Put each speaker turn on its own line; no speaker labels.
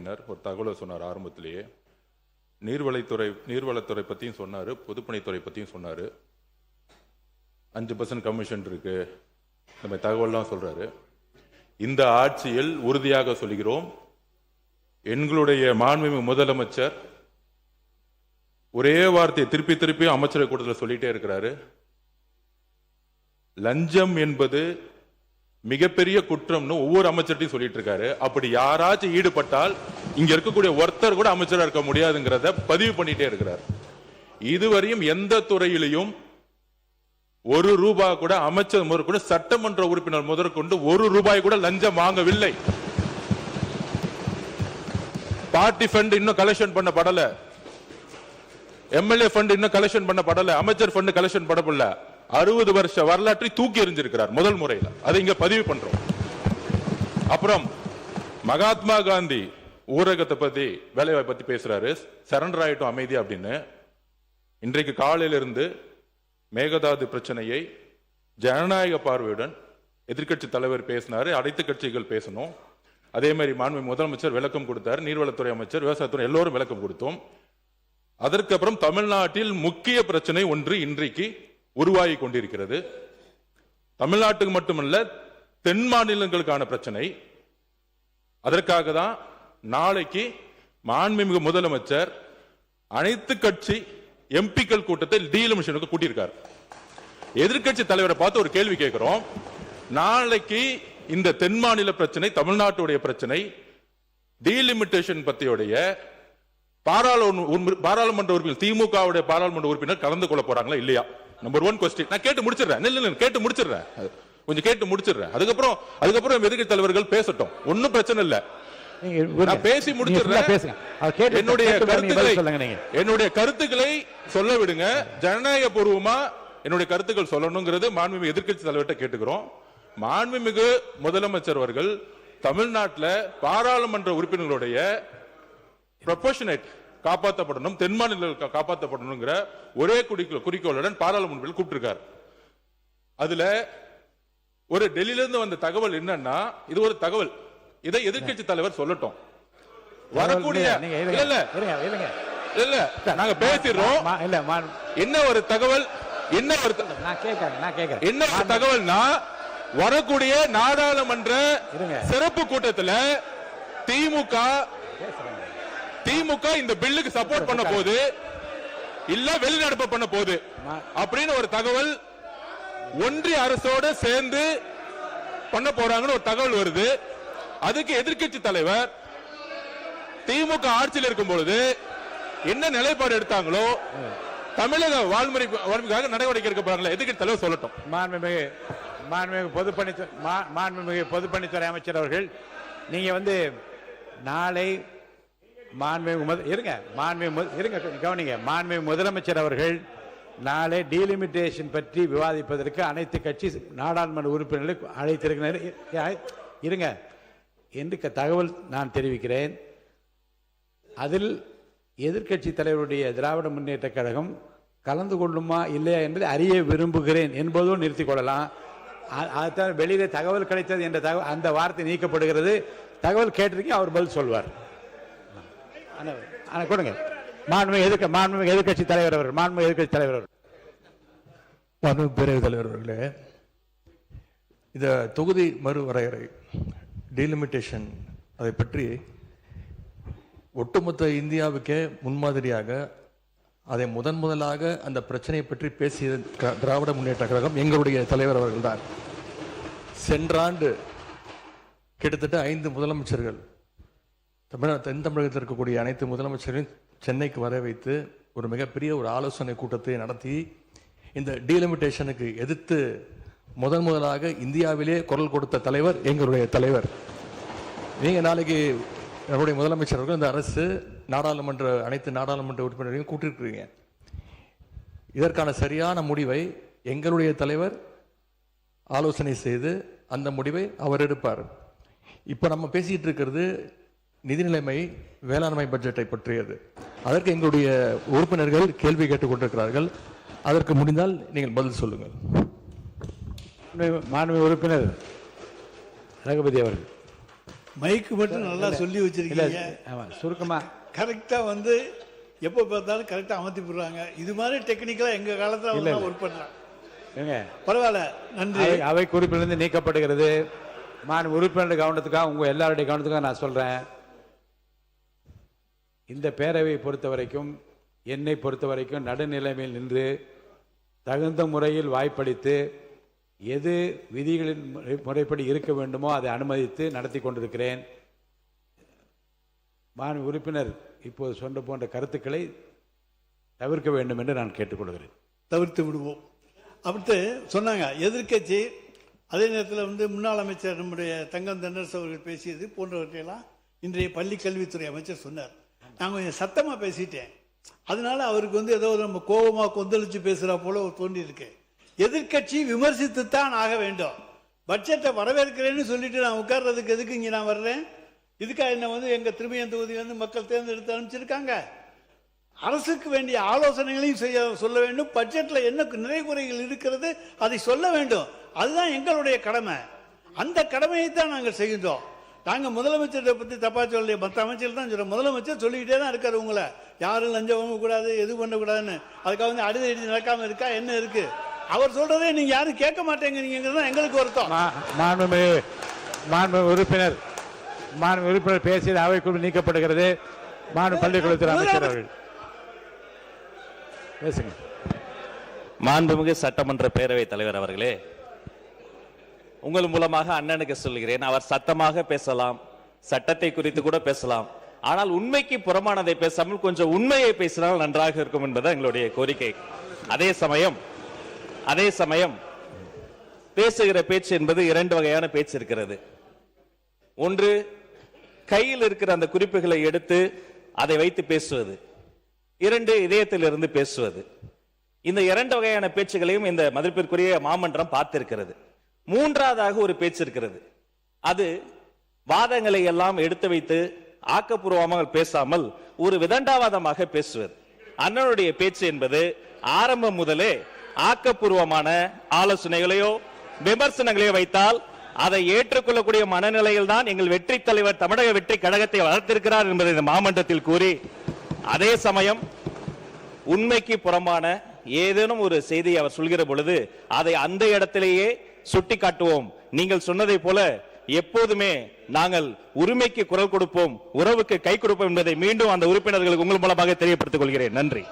உறுப்பினர் ஒரு தகவலை சொன்னார் ஆரம்பத்திலேயே. நீர்வளத்துறை பற்றியும் சொன்னார், பொதுப்பணித்துறை பற்றியும் சொன்னார். 5% கமிஷன் இருக்கு, இந்த மாதிரி தகவல்லாம் சொல்றாரு. இந்த ஆட்சியில் உறுதியாக சொல்கிறோம், எங்களுடைய மாண்புமிகு முதலமைச்சர் ஒரே வார்த்தையை திருப்பி திருப்பி அமைச்சரவை கூட்டத்தில் சொல்லிட்டே இருக்கிறாரு. லஞ்சம் என்பது மிகப்பெரிய குற்றம்னு ஒவ்வொரு அமைச்சர்ட்டையும் சொல்லிட்டு இருக்காரு. அப்படி யாராச்சும் ஈடுபட்டால் இங்க இருக்கக்கூடிய ஒருத்தர் கூட அமைச்சராக இருக்க முடியாதுங்கிறத பதிவு பண்ணிட்டே இருக்கிறார். இதுவரையும் எந்த துறையிலையும் ₹1 கூட அமைச்சர் முதற்கொண்டு சட்டமன்ற உறுப்பினர் முதற்கொண்டு ₹1 கூட லஞ்சம் வாங்கவில்லை. பார்ட்டி ஃபண்ட் இன்னும் கலெக்ஷன் பண்ணப்படல, எம்எல்ஏ ஃபண்ட் இன்னும் கலெக்ஷன் பண்ணப்படல, அமைச்சர் ஃபண்ட் கலெக்ஷன் பண்ணப்படல. 60 வருஷ வரலாற்றை தூக்கி எறிஞ்சிருக்கிறார் முதல் முறையில். அதை இங்க பதிவு பண்றோம். அப்புறம் மகாத்மா காந்தி ஊரகத்தை பத்தி, வேலைவாய்ப்பு பத்தி பேசுறாரு, சரண்டர் ஆயிட்டும் அமைதி அப்படின்னு. இன்றைக்கு காலையில இருந்து மேகதாது பிரச்சனையை ஜனநாயக பார்வையுடன் எதிர்க்கட்சி தலைவர் பேசினாரு, அனைத்து கட்சிகள் பேசணும். அதே மாதிரி மாண்புமிகு முதலமைச்சர் விளக்கம் கொடுத்தார், நீர்வளத்துறை அமைச்சர், விவசாயத்துறை எல்லோரும் விளக்கம் கொடுத்தோம். அதற்கு அப்புறம் தமிழ்நாட்டில் முக்கிய பிரச்சனை ஒன்று இன்றைக்கு உருவாகி கொண்டிருக்கிறது. தமிழ்நாட்டுக்கு மட்டுமல்ல, தென் மாநிலங்களுக்கான பிரச்சனை. அதற்காக தான் நாளைக்கு மாண்புமிகு முதலமைச்சர் அனைத்து கட்சி எம்பிக்கள் கூட்டத்தை டீலிமிட்டேஷனுக்கு கூட்டியிருக்கார். எதிர்க்கட்சி தலைவரை பார்த்து ஒரு கேள்வி கேட்கிறோம். நாளைக்கு இந்த தென் மாநில பிரச்சனை, தமிழ்நாட்டுடைய பிரச்சனை, டீலிமிட்டேஷன் பத்தியுடைய பாராளுமன்ற உறுப்பினர், திமுகவுடைய பாராளுமன்ற உறுப்பினர் கலந்து கொள்ள போறாங்களா இல்லையா? Number 1 question. நான் கேட்டு முடிச்சிடுறேன், கேட்டு முடிச்சிடுறேன், கொஞ்சம் கேட்டு முடிச்சிடுறேன். அதுக்கப்புறம் எதிர்க்கட்சி தலைவர்கள் பேசட்டும், ஒன்னும் பிரச்சனை இல்ல. நான் பேசி முடிச்சிடுறேன். என்னுடைய கருத்துக்களை சொல்ல விடுங்க. ஜனநாயக பூர்வமா என்னுடைய கருத்துக்கள் சொல்லணுங்கிறது மாண்புமிகு எதிர்க்கட்சி தலைவர்கிட்ட கேட்டுக்கிறோம். மாண்புமிகு முதலமைச்சர் அவர்கள் தமிழ்நாட்டில் பாராளுமன்ற உறுப்பினர்களுடைய ப்ரொபோர்ஷனேட் காப்பாற்றப்படணும், தென் மாநிலங்கள் காப்பாற்றப்படணுங்கிற ஒரே குறிக்கோளுடன் பாராளுமன்ற கூப்பிட்டிருக்கார். அதுல ஒரு டெல்லியிலிருந்து வந்த தகவல் என்னன்னா, இது ஒரு தகவல், இதை எதிர்க்கட்சி தலைவர் சொல்லட்டும். வரக்கூடிய இல்ல நாங்க பேசிடுறோம். என்ன ஒரு தகவல், என்ன ஒரு தகவல்னா, வரக்கூடிய நாடாளுமன்ற சிறப்பு கூட்டத்தில் திமுக இந்த பில்லுக்கு சப்போர்ட் பண்ண போது இல்ல வெளிநடப்பு பண்ண போது அப்படின்னு ஒரு தகவல் ஒன்றிய அரசோடு சேர்ந்து பண்ண போறாங்கன்னு ஒரு தகவல் வருது. அதுக்கு எதிர்க்கட்சி தலைவர் திமுக ஆட்சியில் இருக்கும் பொழுது என்ன நிலைப்பாடு எடுத்தாங்களோ, தமிழக வாழ்முறைக்காக நடவடிக்கை எடுக்க போறாங்களா, எதிர்க்கட்சி தலைவர் சொல்லட்டும்.
மாண்புமிகு பொதுப்பணித்துறை அமைச்சர் அவர்கள், நீங்க நாளை மாண்புமிகு முதலமைச்சர் அவர்கள் நாளை டீலிமிட்டேஷன் பற்றி விவாதிப்பதற்கு அனைத்து கட்சி நாடாளுமன்ற உறுப்பினர்களை அழைத்திருக்கிறேன் என்று தகவல் நான் தெரிவிக்கிறேன். அதில் எதிர்க்கட்சி தலைவருடைய திராவிட முன்னேற்ற கழகம் கலந்து கொள்ளுமா இல்லையா என்பதை அறிய விரும்புகிறேன் என்பதும் நிறுத்திக் கொள்ளலாம். அதுதான் வெளியிலே தகவல் கிடைத்தது என்ற தகவல், அந்த வார்த்தை நீக்கப்படுகிறது. தகவல் கேட்டிருக்கீங்க, அவர் பதில் சொல்வார். கொடுங்க. மாண்புமிகு எதிர்க்கட்சி தலைவர் அவர்கள். மாண்புமிகு
பேரவைத் தலைவர் அவர்களே, இந்த தொகுதி மறுவரையறை டீலிமிட்டேஷன் அதை பற்றி ஒட்டுமொத்த இந்தியாவுக்கே முன்மாதிரியாக அதை முதலாக அந்த பிரச்சனையை பற்றி பேசிய திராவிட முன்னேற்ற கழகம் எங்களுடைய தலைவர் அவர்கள்தான். சென்ற ஆண்டு கிட்டத்தட்ட 5 முதலமைச்சர்கள், தென் தமிழகத்தில் இருக்கக்கூடிய அனைத்து முதலமைச்சர்களையும் சென்னைக்கு வர வைத்து ஒரு மிகப்பெரிய ஒரு ஆலோசனை கூட்டத்தை நடத்தி இந்த டீலிமிட்டேஷனுக்கு எதிர்த்து முதலாக இந்தியாவிலே குரல் கொடுத்த தலைவர் எங்களுடைய தலைவர். நீங்க நாளைக்கு நம்முடைய முதலமைச்சர்கள் இந்த அரசு அனைத்து நாடாளுமன்ற உறுப்பினரையும் கூட்டிருக்கிறீங்க. இதற்கான சரியான முடிவை எங்களுடைய தலைவர் ஆலோசனை செய்து அந்த முடிவை அவர் எடுப்பார். இப்ப நம்ம பேசிட்டு இருக்கிறது நிதி நிலைமை, வேளாண்மை பட்ஜெட்டை பற்றியது. அதற்கு எங்களுடைய உறுப்பினர்கள் கேள்வி கேட்டுக் கொண்டிருக்கிறார்கள். அதற்கு முடிந்தால் நீங்கள் பதில் சொல்லுங்கள்.
மாண்புமிகு உறுப்பினர் ரகுபதி அவர்கள்.
மைக்கு மட்டும் நல்லா சொல்லி
இல்ல
வச்சிருக்கீங்க.
ஆமா சுருக்கமா
கரெக்டா வந்து எப்போ பார்த்தாலும் கரெக்டா அமர்த்தி போடுறாங்க. இது மாதிரி டெக்னிக்கலா எங்க காலத்துல
இல்ல,
அவங்க
இல்ல.
ஒர்க் பண்ணலாம்.
ஏங்க,
பரவாயில்ல, நன்றி.
அவை குறிப்பிலிருந்து நீக்கப்படுகிறது. உறுப்பினர் கவனத்துக்காக உங்க எல்லாருடைய கவனத்துக்காக நான் சொல்றேன். இந்த பேரவையை பொறுத்த வரைக்கும், என்னை பொறுத்த வரைக்கும் நடுநிலைமையில் நின்று தகுந்த முறையில் வாய்ப்பளித்து எது விதிகளின் முறைப்படி இருக்க வேண்டுமோ அதை அனுமதித்து நடத்தி கொண்டிருக்கிறேன். உறுப்பினர் இப்போது சொன்ன போன்ற கருத்துக்களை தவிர்க்க வேண்டும் என்று நான் கேட்டுக்கொள்கிறேன்.
தவிர்த்து விடுவோம். அப்படி சொன்னாங்க எதிர்க்கட்சி. அதே நேரத்தில் வந்து முன்னாள் அமைச்சர் நம்முடைய தங்கம் தென்னரசு அவர்கள் பேசியது போன்றவற்றையெல்லாம் இன்றைய பள்ளி கல்வித்துறை அமைச்சர் சொன்னார். நான் கொஞ்சம் சத்தமாக பேசிட்டேன். அதனால அவருக்கு வந்து ஏதோ நம்ம கோபமாக கொந்தளிச்சு பேசுகிறா போல தோன்றி இருக்கு. எதிர்க்கட்சி விமர்சித்துத்தான் ஆக வேண்டும். பட்ஜெட்டை வரவேற்கிறேன்னு சொல்லிட்டு நான் உட்கார்றதுக்கு எதுக்கு இங்கே நான் வர்றேன்? இதுக்காக என்ன வந்து எங்கள் திருமையன் தொகுதி வந்து மக்கள் தேர்ந்தெடுத்து அனுப்பிச்சிருக்காங்க. அரசுக்கு வேண்டிய ஆலோசனைகளையும் சொல்ல வேண்டும். பட்ஜெட்டில் என்ன நிறை குறைகள் இருக்கிறது அதை சொல்ல வேண்டும். அதுதான் எங்களுடைய கடமை. அந்த கடமையை தான் நாங்கள் செய்கின்றோம். நாங்கள் முதலமைச்சரை பற்றி தப்பா சொல்லலையே, மற்ற அமைச்சர் தான் சொல்கிறோம். முதலமைச்சர் சொல்லிக்கிட்டே தான் இருக்காரு, உங்களை யாரும் லஞ்சம் வாங்கக்கூடாது, எது பண்ணக்கூடாதுன்னு. அதுக்காக வந்து அடிதடி நடக்காமல் இருக்கா என்ன இருக்கு? அவர் சொல்றதே நீங்க யாரும் கேட்க மாட்டேங்கிறீங்கிறது தான் எங்களுக்கு வருத்தம்.
உறுப்பினர் பேசியது அவைக்குழு நீக்கப்படுகிறது. பள்ளிக்கூடத்தில் அமைச்சர் அவர்கள் பேசுங்க.
மாண்புமிகு சட்டமன்ற பேரவைத் தலைவர் அவர்களே, உங்கள் மூலமாக அண்ணனுக்கு சொல்கிறேன், அவர் சத்தமாக பேசலாம், சட்டத்தை குறித்து கூட பேசலாம். ஆனால் உண்மைக்கு புறமானதை பேசாமல் கொஞ்சம் உண்மையை பேசினால் நன்றாக இருக்கும் என்பது எங்களுடைய கோரிக்கை. அதே சமயம் பேசுகிற பேச்சு என்பது இரண்டு வகையான பேச்சு இருக்கிறது. ஒன்று, கையில் இருக்கிற அந்த குறிப்புகளை எடுத்து அதை வைத்து பேசுவது. இரண்டு, இதயத்திலிருந்து பேசுவது. இந்த இரண்டு வகையான பேச்சுகளையும் இந்த மதிப்பிற்குரிய மாமன்றம் பார்த்திருக்கிறது. மூன்றாவதாக ஒரு பேச்சு இருக்கிறது. அது வாதங்களை எல்லாம் எடுத்து வைத்து ஆக்கப்பூர்வமாக பேசாமல் ஒரு விதண்டாவாதமாக பேசுவது. அண்ணனுடைய பேச்சு என்பது ஆரம்பம் முதலே ஆக்கப்பூர்வமான ஆலோசனைகளையோ விமர்சனங்களையோ வைத்தால் அதை ஏற்றுக்கொள்ளக்கூடிய மனநிலையில் தான் எங்கள் வெற்றி தலைவர் தமிழக வெற்றி கழகத்தை வளர்த்திருக்கிறார் என்பதை இந்த மாமன்றத்தில் கூறி, அதே சமயம் உண்மைக்கு புறம்பான ஏதேனும் ஒரு செய்தியை அவர் சொல்கிற பொழுது அதை அந்த இடத்திலேயே சுட்டி காட்டுவோம். நீங்கள் சொன்னதை போல எப்போதுமே நாங்கள் உரிமைக்கு குரல் கொடுப்போம், உறவுக்கு கை கொடுப்போம் என்பதை மீண்டும் அந்த உறுப்பினர்களுக்கு உங்கள் மூலமாக தெரியப்படுத்திக் கொள்கிறேன். நன்றி.